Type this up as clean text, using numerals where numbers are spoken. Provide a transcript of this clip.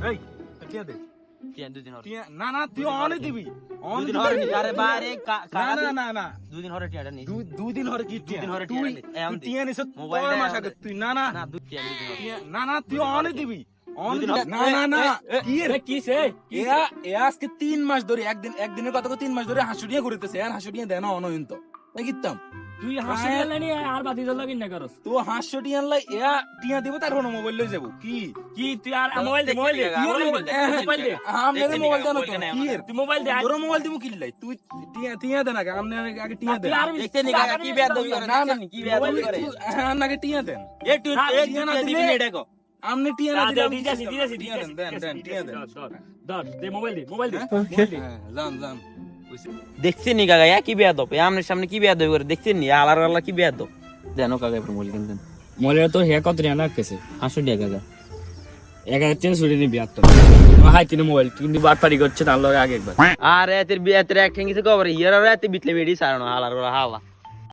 এই টিয়া দে টিয়া দুদিন হরে টিয়া না না তুই অনে দিবি দুদিন হরে নি আরে বারে না না না দুদিন হরে টিয়াটা নি দুদিন হরে কি টিয়া দুদিন হরে তুই টিয়া নি টিয়া নিছ মোবাইল মোবাইল মাস আগে তুই না না না দুদিন হরে টিয়া না না তুই অনে দিবি দুদিন না না না কি রে কি সে এরা এ আজকে 3 মাস ধরে একদিনের কথা 3 মাস ধরে হাসুডিয়া ঘুরতেছে আর হাসুডিয়া দেয় না অনয়ন্ত দেখিতাম তুই হাসি গেলানি আর বাতি দল লাগিন না করস তো হাসুডিয়া লাই এ টিয়া দিব তার কোনো মোবাইল লই যাব কি কি তুই আর মোবাইল দে মোবাইল দে মোবাইল দে আমনে মোবাইল দাও না কি রে তুই মোবাইল দে তোর মোবাইল দিব কি লাই তুই টিয়া টিয়া দে না আমনে আগে টিয়া দে তুই আর দেখতে নি কাকা কি বেয়াদ দবি করে না না কি বেয়াদ দবি করে আগে টিয়া দেন এ তুই টিয়া না দিবি নি দেখো আমনে টিয়া না দিলে দিদাসি টিয়া দেন টিয়া দেন ধর দে মোবাইল দে জান জান দেখছেন নি কাকা কি বেয়াদ হবে আমনের সামনে কি বেয়াদ দবি করে দেখছেন নি আলার আল্লাহ কি বেয়াদ জানো কাকা এবার মোবাইল কিনতেন মোবাইল তো হে কত রিয়া না কেছে 500 টাকা কাকা 1300 নি 72 হাই তিন মোবাইল কিন্তু বাটপারি করছে তার লগে আগে একবার আর এতের এতের এক ঠেঙ্গিছে কবর ইয়ার আর এতে বিটলে বেডি সারানো হালার হালা